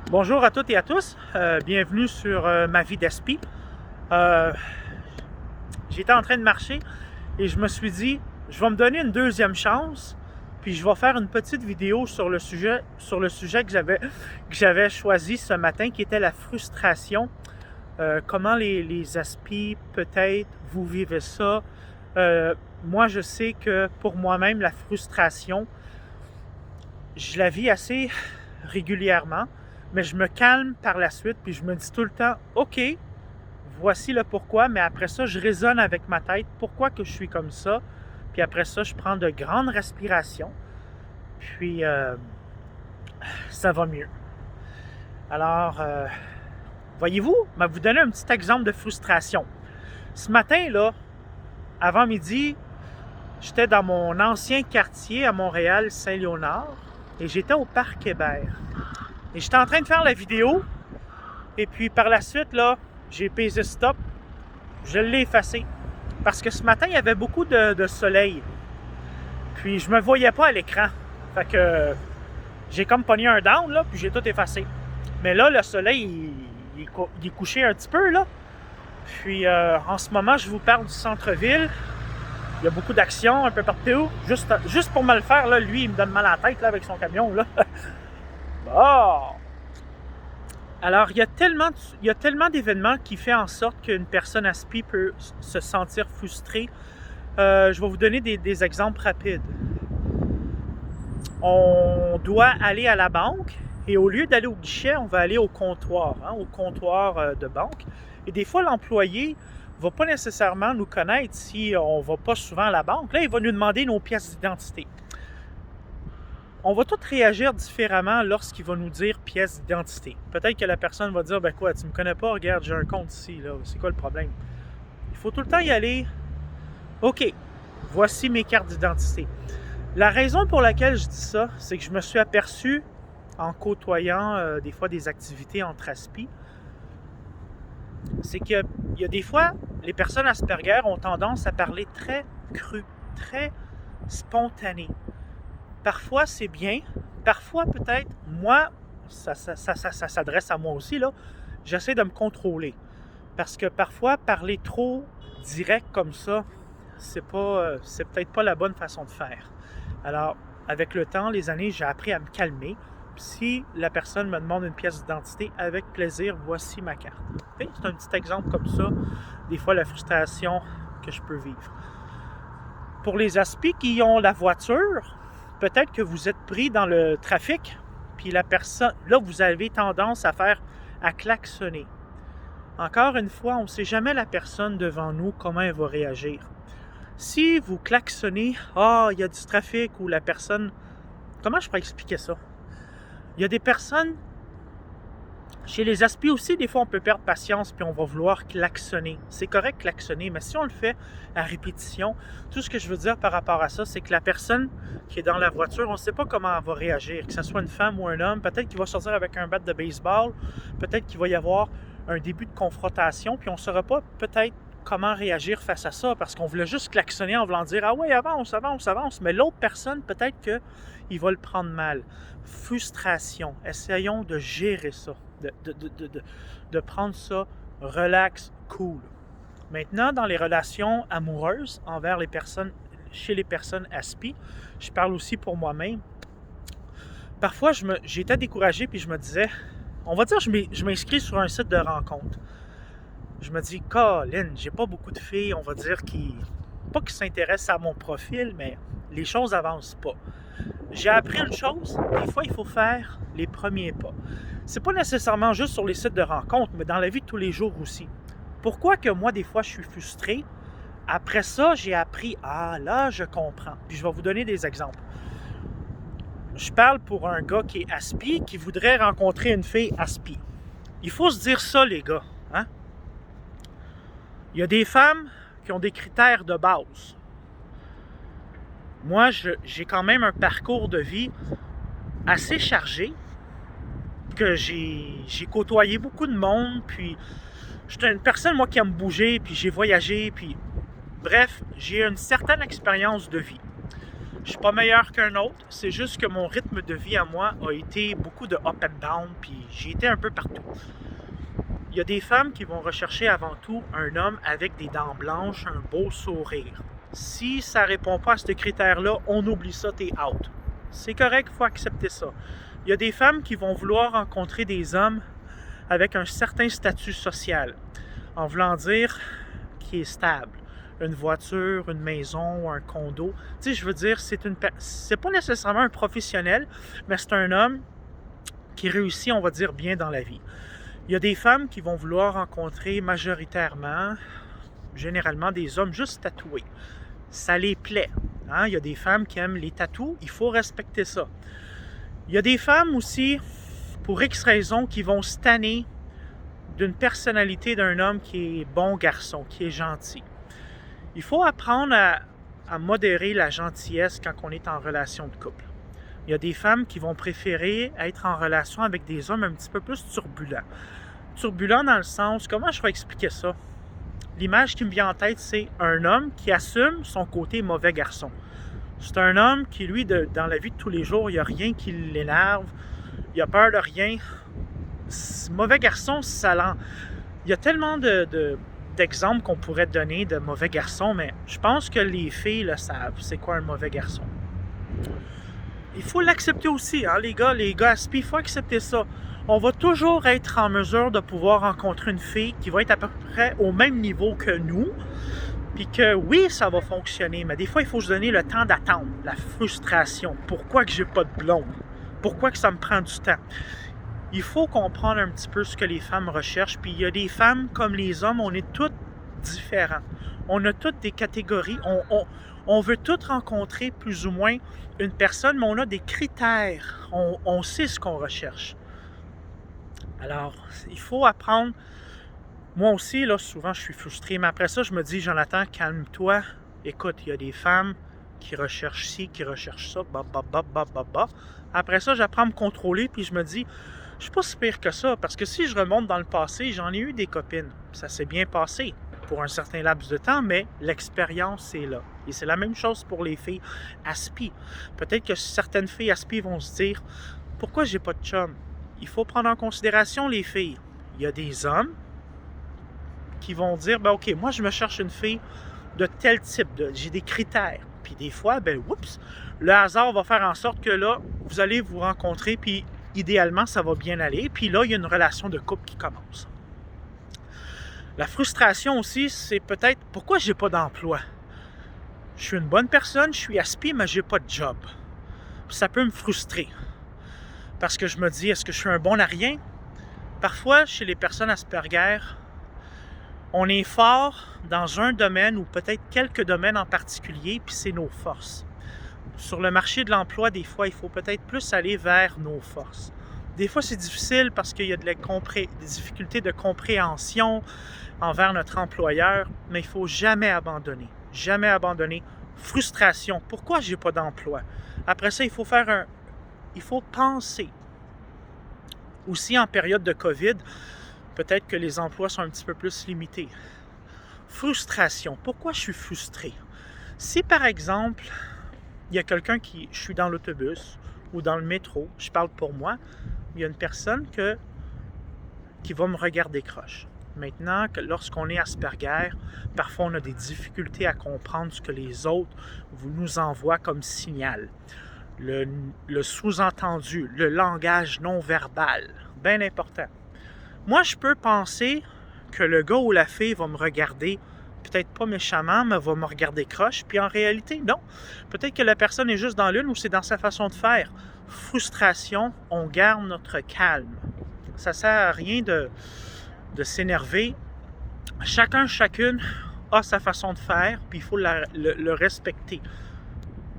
Bonjour à toutes et à tous, bienvenue sur ma vie d'aspi. J'étais en train de marcher et je me suis dit, je vais me donner une deuxième chance, puis je vais faire une petite vidéo sur le sujet que j'avais choisi ce matin, qui était la frustration. Comment les aspis, peut-être, vous vivez ça. Moi, je sais que pour moi-même, la frustration, je la vis assez régulièrement. Mais je me calme par la suite, puis je me dis tout le temps, OK, voici le pourquoi, mais après ça, je raisonne avec ma tête, pourquoi que je suis comme ça, puis après ça, je prends de grandes respirations, puis ça va mieux. Alors, voyez-vous, je vais vous donner un petit exemple de frustration. Ce matin, là, avant midi, j'étais dans mon ancien quartier à Montréal, Saint-Léonard, et j'étais au Parc Hébert. Et j'étais en train de faire la vidéo, et puis par la suite, là, j'ai pesé stop, je l'ai effacé. Parce que ce matin, il y avait beaucoup de soleil. Puis je me voyais pas à l'écran. Fait que j'ai comme pogné un down, là, puis j'ai tout effacé. Mais là, le soleil, il est couché un petit peu, là. Puis en ce moment, je vous parle du centre-ville. Il y a beaucoup d'actions un peu partout. Juste pour me le faire, là, lui, il me donne mal à la tête là, avec son camion, là. Bon! Alors, il y a tellement d'événements qui font en sorte qu'une personne aspi peut se sentir frustrée. Je vais vous donner des exemples rapides. On doit aller à la banque et au lieu d'aller au guichet, on va aller au comptoir de banque. Et des fois, l'employé ne va pas nécessairement nous connaître si on ne va pas souvent à la banque. Là, il va nous demander nos pièces d'identité. On va tous réagir différemment lorsqu'il va nous dire pièce d'identité. Peut-être que la personne va dire, ben quoi, tu me connais pas, regarde, j'ai un compte ici, là, c'est quoi le problème? Il faut tout le temps y aller, OK, voici mes cartes d'identité. La raison pour laquelle je dis ça, c'est que je me suis aperçu, en côtoyant des fois des activités entre aspi, c'est qu'il y a des fois, les personnes Asperger ont tendance à parler très cru, très spontané. Parfois, c'est bien. Parfois, peut-être, moi, ça s'adresse à moi aussi, là. J'essaie de me contrôler. Parce que parfois, parler trop direct comme ça, c'est peut-être pas la bonne façon de faire. Alors, avec le temps, les années, j'ai appris à me calmer. Si la personne me demande une pièce d'identité, avec plaisir, voici ma carte. Okay? C'est un petit exemple comme ça, des fois, la frustration que je peux vivre. Pour les aspis qui ont la voiture, peut-être que vous êtes pris dans le trafic, puis la personne, là, vous avez tendance à klaxonner. Encore une fois, on ne sait jamais la personne devant nous, comment elle va réagir. Si vous klaxonnez, il y a du trafic, ou la personne... Comment je pourrais expliquer ça? Il y a des personnes... Chez les aspis aussi, des fois, on peut perdre patience puis on va vouloir klaxonner. C'est correct klaxonner, mais si on le fait à répétition, tout ce que je veux dire par rapport à ça, c'est que la personne qui est dans la voiture, on ne sait pas comment elle va réagir, que ce soit une femme ou un homme. Peut-être qu'il va sortir avec un bat de baseball, peut-être qu'il va y avoir un début de confrontation, puis on ne saura pas peut-être comment réagir face à ça, parce qu'on voulait juste klaxonner en voulant dire « Ah ouais, avance, avance, avance », mais l'autre personne, peut-être qu'il va le prendre mal. Frustration. Essayons de gérer ça. De prendre ça relax, cool. Maintenant, dans les relations amoureuses chez les personnes aspi, je parle aussi pour moi-même. Parfois, j'étais découragé puis je me disais, on va dire, je m'inscris sur un site de rencontre. Je me dis, Colin, j'ai pas beaucoup de filles, on va dire, pas qui s'intéressent à mon profil, mais les choses avancent pas. J'ai appris une chose, des fois, il faut faire les premiers pas. C'est pas nécessairement juste sur les sites de rencontres, mais dans la vie de tous les jours aussi. Pourquoi que moi, des fois, je suis frustré? Après ça, j'ai appris, là, je comprends. Puis je vais vous donner des exemples. Je parle pour un gars qui est aspi, qui voudrait rencontrer une fille aspi. Il faut se dire ça, les gars. Hein? Il y a des femmes qui ont des critères de base. Moi, j'ai quand même un parcours de vie assez chargé, que j'ai côtoyé beaucoup de monde, puis je suis une personne, moi, qui aime bouger, puis j'ai voyagé, puis bref, j'ai une certaine expérience de vie. Je suis pas meilleur qu'un autre, c'est juste que mon rythme de vie à moi a été beaucoup de up and down, puis j'ai été un peu partout. Il y a des femmes qui vont rechercher avant tout un homme avec des dents blanches, un beau sourire. Si ça répond pas à ce critère-là, on oublie ça, t'es out. C'est correct, il faut accepter ça. Il y a des femmes qui vont vouloir rencontrer des hommes avec un certain statut social, en voulant dire qui est stable. Une voiture, une maison, un condo. Tu sais, je veux dire, c'est pas nécessairement un professionnel, mais c'est un homme qui réussit, on va dire, bien dans la vie. Il y a des femmes qui vont vouloir rencontrer majoritairement, généralement, des hommes juste tatoués. Ça les plaît. Hein? Il y a des femmes qui aiment les tatous, il faut respecter ça. Il y a des femmes aussi, pour X raisons, qui vont se tanner d'une personnalité d'un homme qui est bon garçon, qui est gentil. Il faut apprendre à modérer la gentillesse quand on est en relation de couple. Il y a des femmes qui vont préférer être en relation avec des hommes un petit peu plus turbulents. Turbulents dans le sens, comment je vais expliquer ça? L'image qui me vient en tête, c'est un homme qui assume son côté mauvais garçon. C'est un homme qui, lui, dans la vie de tous les jours, il n'y a rien qui l'énerve, il a peur de rien. Mauvais garçon, il y a tellement d'exemples qu'on pourrait donner de mauvais garçons, mais je pense que les filles le savent, c'est quoi un mauvais garçon. Il faut l'accepter aussi, hein, les gars aspi, il faut accepter ça. On va toujours être en mesure de pouvoir rencontrer une fille qui va être à peu près au même niveau que nous, puis que oui, ça va fonctionner, mais des fois, il faut se donner le temps d'attendre, la frustration. Pourquoi que j'ai pas de blonde? Pourquoi que ça me prend du temps? Il faut comprendre un petit peu ce que les femmes recherchent, puis il y a des femmes comme les hommes, on est toutes différents. On a toutes des catégories, on veut toutes rencontrer plus ou moins une personne, mais on a des critères, on sait ce qu'on recherche. Alors, il faut apprendre. Moi aussi, là, souvent, je suis frustré, mais après ça, je me dis, Jonathan, calme-toi. Écoute, il y a des femmes qui recherchent ci, qui recherchent ça, Après ça, j'apprends à me contrôler, puis je me dis, je suis pas si pire que ça, parce que si je remonte dans le passé, j'en ai eu des copines. Ça s'est bien passé pour un certain laps de temps, mais l'expérience est là. Et c'est la même chose pour les filles aspi. Peut-être que certaines filles aspi vont se dire, pourquoi j'ai pas de chum? Il faut prendre en considération les filles. Il y a des hommes qui vont dire, ben ok, moi je me cherche une fille de tel type, j'ai des critères. Puis des fois, ben oups, le hasard va faire en sorte que là, vous allez vous rencontrer, puis idéalement, ça va bien aller. Puis là, il y a une relation de couple qui commence. La frustration aussi, c'est peut-être, pourquoi j'ai pas d'emploi? Je suis une bonne personne, je suis aspi, mais j'ai pas de job. Ça peut me frustrer. Parce que je me dis, est-ce que je suis un bon à rien? Parfois, chez les personnes Asperger, on est fort dans un domaine ou peut-être quelques domaines en particulier, puis c'est nos forces. Sur le marché de l'emploi, des fois, il faut peut-être plus aller vers nos forces. Des fois, c'est difficile parce qu'il y a des difficultés de compréhension envers notre employeur, mais il ne faut jamais abandonner. Jamais abandonner. Frustration. Pourquoi je n'ai pas d'emploi? Après ça, il faut penser. Aussi, en période de COVID, peut-être que les emplois sont un petit peu plus limités. Frustration. Pourquoi je suis frustré? Si, par exemple, il y a quelqu'un je suis dans l'autobus ou dans le métro, je parle pour moi, il y a une personne qui va me regarder croche. Maintenant, lorsqu'on est Asperger, parfois on a des difficultés à comprendre ce que les autres nous envoient comme signal. Le sous-entendu, le langage non verbal, bien important. Moi, je peux penser que le gars ou la fille va me regarder, peut-être pas méchamment, mais va me regarder croche, puis en réalité, non. Peut-être que la personne est juste dans l'une ou c'est dans sa façon de faire. Frustration, on garde notre calme. Ça ne sert à rien de s'énerver. Chacune a sa façon de faire, puis il faut le respecter.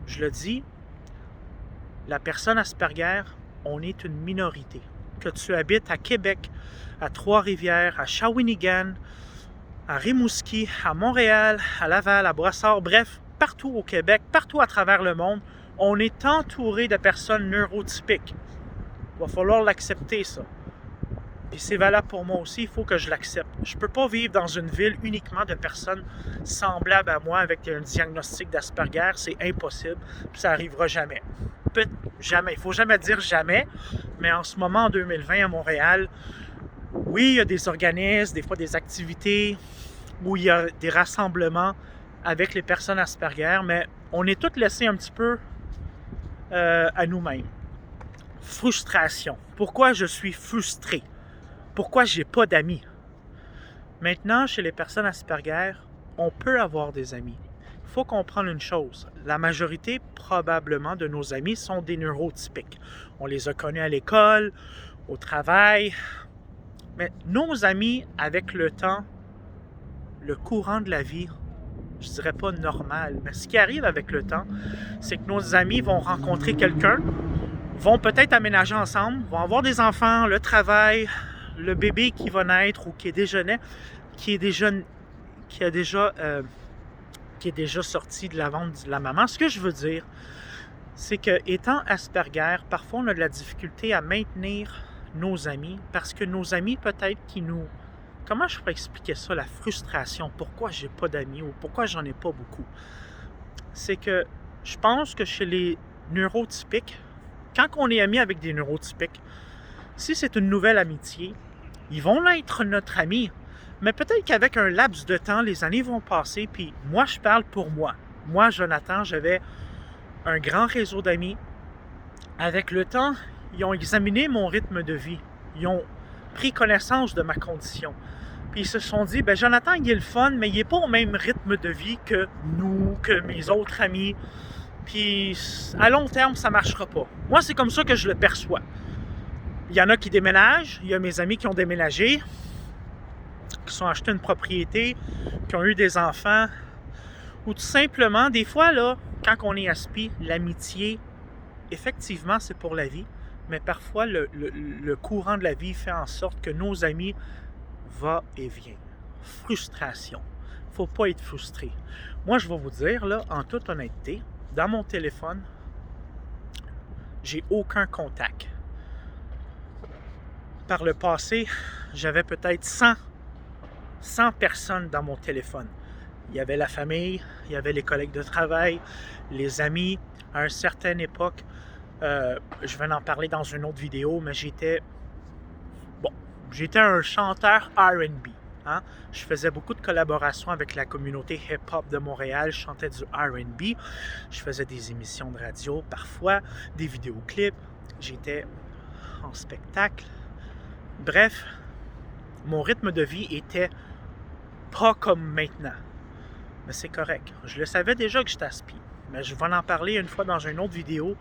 Je le dis, la personne Asperger, on est une minorité. Que tu habites à Québec, à Trois-Rivières, à Shawinigan, à Rimouski, à Montréal, à Laval, à Brossard, bref, partout au Québec, partout à travers le monde, on est entouré de personnes neurotypiques. Il va falloir l'accepter, ça. Puis c'est valable pour moi aussi, il faut que je l'accepte. Je ne peux pas vivre dans une ville uniquement de personnes semblables à moi avec un diagnostic d'Asperger. C'est impossible. Ça n'arrivera jamais. Jamais. Il ne faut jamais dire jamais. Mais en ce moment, en 2020, à Montréal, oui, il y a des organismes, des fois des activités où il y a des rassemblements avec les personnes Asperger, mais on est tous laissés un petit peu à nous-mêmes. Frustration. Pourquoi je suis frustré? Pourquoi j'ai pas d'amis? Maintenant, chez les personnes Asperger, on peut avoir des amis. Il faut comprendre une chose. La majorité, probablement, de nos amis sont des neurotypiques. On les a connus à l'école, au travail. Mais nos amis, avec le temps, le courant de la vie, je dirais pas normal, mais ce qui arrive avec le temps, c'est que nos amis vont rencontrer quelqu'un, vont peut-être aménager ensemble, vont avoir des enfants, le travail, le bébé qui va naître ou qui est déjà né, qui est déjà sorti de la ventre de la maman. Ce que je veux dire, c'est que étant Asperger, parfois on a de la difficulté à maintenir nos amis parce que nos amis peut-être qui nous... Comment je pourrais expliquer ça, la frustration? Pourquoi j'ai pas d'amis ou pourquoi j'en ai pas beaucoup? C'est que je pense que chez les neurotypiques, quand on est ami avec des neurotypiques, si c'est une nouvelle amitié, ils vont être notre ami, mais peut-être qu'avec un laps de temps, les années vont passer, puis moi, je parle pour moi. Moi, Jonathan, j'avais un grand réseau d'amis. Avec le temps, ils ont examiné mon rythme de vie. Ils ont pris connaissance de ma condition. Puis ils se sont dit, ben Jonathan, il est le fun, mais il n'est pas au même rythme de vie que nous, que mes autres amis. Puis à long terme, ça ne marchera pas. Moi, c'est comme ça que je le perçois. Il y en a qui déménagent, il y a mes amis qui ont déménagé, qui sont achetés une propriété, qui ont eu des enfants, ou tout simplement, des fois, là, quand on est aspi, l'amitié, effectivement, c'est pour la vie, mais parfois, le courant de la vie fait en sorte que nos amis va et vient. Frustration. Il ne faut pas être frustré. Moi, je vais vous dire, là, en toute honnêteté, dans mon téléphone, j'ai aucun contact. Par le passé, j'avais peut-être 100 personnes dans mon téléphone. Il y avait la famille, il y avait les collègues de travail, les amis. À une certaine époque, je vais en parler dans une autre vidéo, mais j'étais un chanteur R&B. Hein? Je faisais beaucoup de collaborations avec la communauté hip-hop de Montréal. Je chantais du R&B. Je faisais des émissions de radio, parfois des vidéoclips. J'étais en spectacle. Bref, mon rythme de vie était pas comme maintenant. Mais c'est correct. Je le savais déjà que j'étais aspi. Mais je vais en parler une fois dans une autre vidéo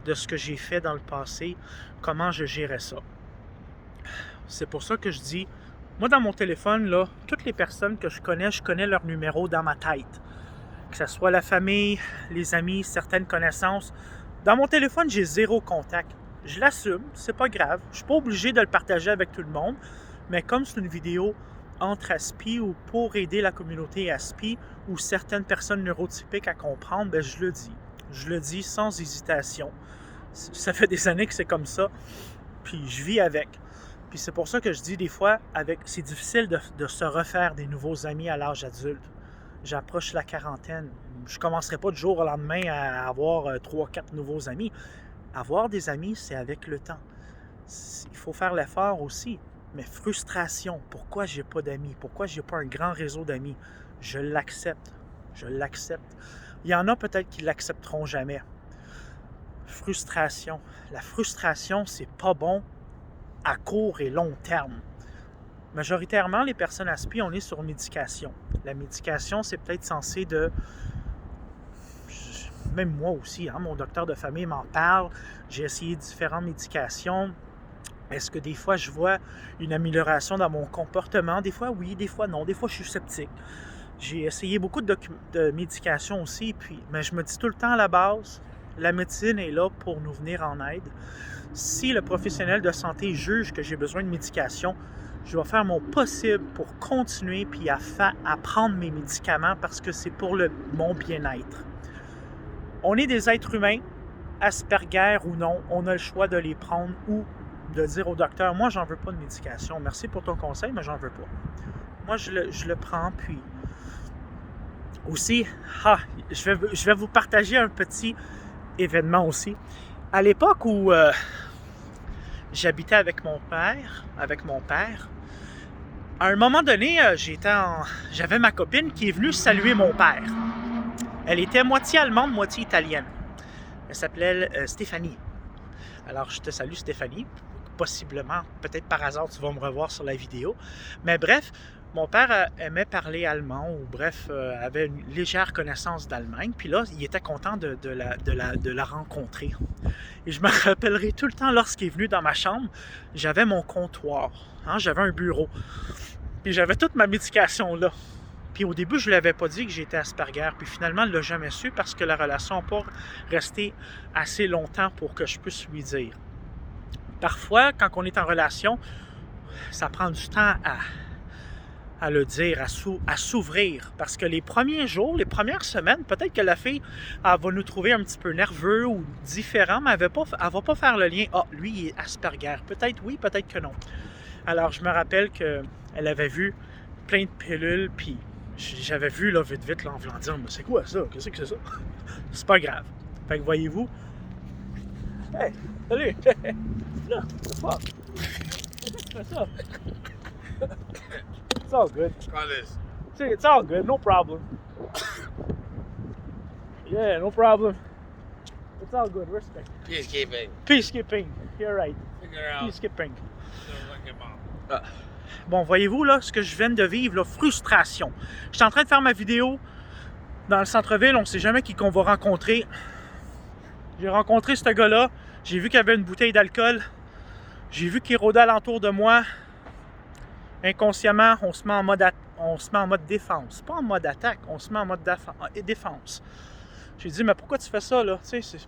de ce que j'ai fait dans le passé, comment je gérais ça. C'est pour ça que je dis, moi dans mon téléphone, là, toutes les personnes que je connais leur numéro dans ma tête. Que ce soit la famille, les amis, certaines connaissances. Dans mon téléphone, j'ai 0 contact. Je l'assume, c'est pas grave. Je suis pas obligé de le partager avec tout le monde. Mais comme c'est une vidéo entre aspi ou pour aider la communauté aspi ou certaines personnes neurotypiques à comprendre, ben je le dis. Je le dis sans hésitation. Ça fait des années que c'est comme ça. Puis je vis avec. Puis c'est pour ça que je dis des fois, c'est difficile de se refaire des nouveaux amis à l'âge adulte. J'approche la quarantaine. Je ne commencerai pas du jour au lendemain à avoir 3-4 nouveaux amis. Avoir des amis, c'est avec le temps. Il faut faire l'effort aussi. Mais frustration, pourquoi j'ai pas d'amis? Pourquoi j'ai pas un grand réseau d'amis? Je l'accepte. Je l'accepte. Il y en a peut-être qui ne l'accepteront jamais. Frustration. La frustration, c'est pas bon à court et long terme. Majoritairement, les personnes aspi, on est sur médication. La médication, c'est peut-être censé de... Même moi aussi, hein, mon docteur de famille m'en parle. J'ai essayé différentes médications. Est-ce que des fois, je vois une amélioration dans mon comportement? Des fois, oui. Des fois, non. Des fois, je suis sceptique. J'ai essayé beaucoup de médications aussi. Mais je me dis tout le temps à la base, la médecine est là pour nous venir en aide. Si le professionnel de santé juge que j'ai besoin de médication, je vais faire mon possible pour continuer puis à prendre mes médicaments parce que c'est pour mon bien-être. On est des êtres humains, Asperger ou non, on a le choix de les prendre ou de dire au docteur, moi j'en veux pas de médication, merci pour ton conseil, mais j'en veux pas. Moi, je le prends, puis aussi, je vais vous partager un petit événement aussi. À l'époque où j'habitais avec mon père, à un moment donné, j'avais ma copine qui est venue saluer mon père. Elle était moitié allemande, moitié italienne. Elle s'appelait Stéphanie. Alors, je te salue, Stéphanie. Possiblement, peut-être par hasard, tu vas me revoir sur la vidéo. Mais bref, mon père aimait parler allemand, ou bref, avait une légère connaissance d'Allemagne. Puis là, il était content de la rencontrer. Et je me rappellerai tout le temps, lorsqu'il est venu dans ma chambre, j'avais mon comptoir. Hein, j'avais un bureau. Puis j'avais toute ma médication là. Puis au début, je ne lui avais pas dit que j'étais Asperger. Puis finalement, elle ne l'a jamais su parce que la relation n'a pas resté assez longtemps pour que je puisse lui dire. Parfois, quand on est en relation, ça prend du temps à le dire, à s'ouvrir. Parce que les premiers jours, les premières semaines, peut-être que la fille elle va nous trouver un petit peu nerveux ou différent, mais elle ne va pas faire le lien. Ah, lui, il est Asperger. Peut-être oui, peut-être que non. Alors, je me rappelle qu'elle avait vu plein de pilules, puis j'avais vu, là, vite, là, en voulant dire, mais c'est quoi ça? Qu'est-ce que c'est ça? C'est pas grave. Fait que voyez-vous. Hey, salut! Là, the fuck? Qu'est-ce que c'est ça? It's all good. Try this. See, it's all good, no problem. Yeah, no problem. It's all good, respect. Peacekeeping. Peacekeeping, you're right. Figure out. Peacekeeping. Like your mom. Bon, voyez-vous, là, ce que je viens de vivre, là, frustration. Je suis en train de faire ma vidéo dans le centre-ville, on ne sait jamais qui qu'on va rencontrer. J'ai rencontré ce gars-là, j'ai vu qu'il y avait une bouteille d'alcool, j'ai vu qu'il rôdait alentour de moi. Inconsciemment, on se met en mode défense. Pas en mode attaque, on se met en mode défense. J'ai dit, mais pourquoi tu fais ça, là?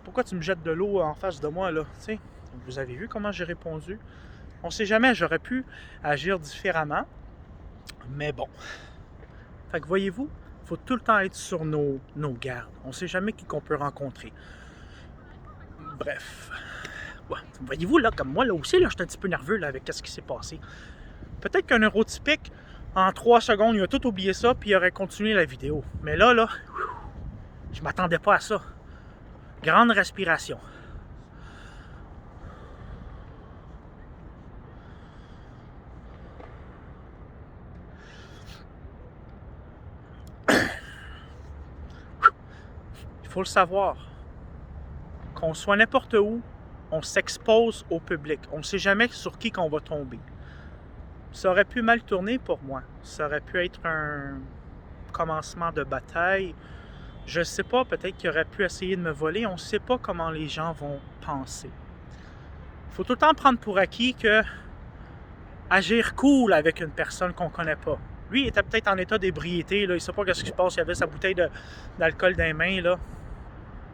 Pourquoi tu me jettes de l'eau en face de moi, là? T'sais, vous avez vu comment j'ai répondu? On ne sait jamais, j'aurais pu agir différemment. Mais bon. Fait que voyez-vous, il faut tout le temps être sur nos gardes. On ne sait jamais qui qu'on peut rencontrer. Bref. Ouais. Voyez-vous, là, comme moi, là aussi, là, je suis un petit peu nerveux là, avec ce qui s'est passé. Peut-être qu'un neurotypique, en 3 secondes, il a tout oublié ça, puis il aurait continué la vidéo. Mais là, je ne m'attendais pas à ça. Grande respiration. Il faut le savoir. Qu'on soit n'importe où, on s'expose au public. On ne sait jamais sur qui qu'on va tomber. Ça aurait pu mal tourner pour moi. Ça aurait pu être un commencement de bataille. Je ne sais pas, peut-être qu'il aurait pu essayer de me voler. On ne sait pas comment les gens vont penser. Il faut tout le temps prendre pour acquis que agir cool avec une personne qu'on ne connaît pas. Lui, il était peut-être en état d'ébriété. Là. Il ne sait pas ce qui se passe. Il avait sa bouteille d'alcool dans les mains. Là.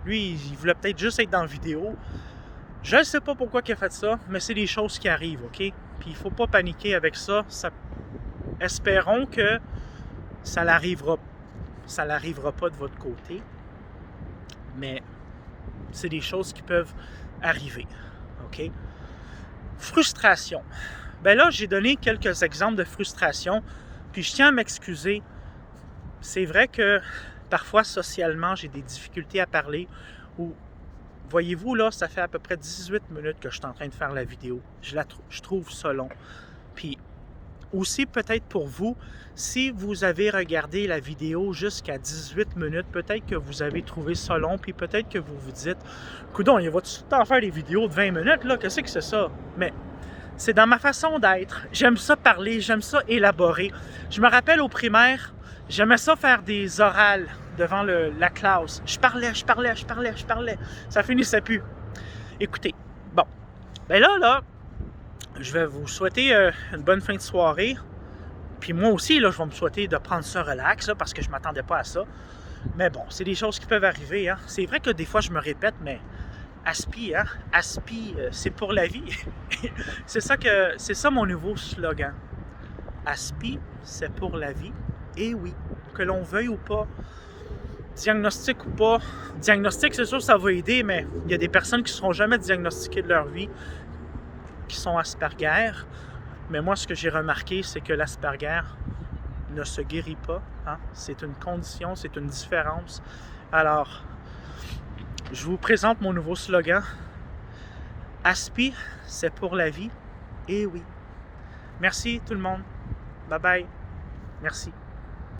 Lui, il voulait peut-être juste être dans la vidéo. Je ne sais pas pourquoi il a fait ça, mais c'est des choses qui arrivent, OK? Puis il ne faut pas paniquer avec ça. Espérons que ça n'arrivera pas de votre côté. Mais c'est des choses qui peuvent arriver, OK? Frustration. Ben là, j'ai donné quelques exemples de frustration, puis je tiens à m'excuser. C'est vrai que parfois, socialement, j'ai des difficultés à parler ou voyez-vous, là, ça fait à peu près 18 minutes que je suis en train de faire la vidéo. Je trouve ça long. Puis, aussi peut-être pour vous, si vous avez regardé la vidéo jusqu'à 18 minutes, peut-être que vous avez trouvé ça long, puis peut-être que vous vous dites « Coudon, il va tout le temps faire des vidéos de 20 minutes, là, qu'est-ce que c'est ça? » Mais c'est dans ma façon d'être. J'aime ça parler, j'aime ça élaborer. Je me rappelle au primaire, j'aimais ça faire des orales devant la classe. Je parlais. Ça finissait plus. Écoutez, bon. Ben là, je vais vous souhaiter une bonne fin de soirée. Puis moi aussi, là, je vais me souhaiter de prendre ça relax, là, parce que je ne m'attendais pas à ça. Mais bon, c'est des choses qui peuvent arriver. Hein. C'est vrai que des fois, je me répète, mais Aspi, hein? Aspi, c'est pour la vie. c'est ça mon nouveau slogan. Aspi, c'est pour la vie. Et oui, que l'on veuille ou pas, diagnostic ou pas, diagnostic, c'est sûr, ça va aider, mais il y a des personnes qui ne seront jamais diagnostiquées de leur vie, qui sont Asperger. Mais moi, ce que j'ai remarqué, c'est que l'Asperger, ne se guérit pas. Hein? C'est une condition, c'est une différence. Alors, je vous présente mon nouveau slogan. Aspi, c'est pour la vie. Et oui. Merci tout le monde. Bye bye. Merci.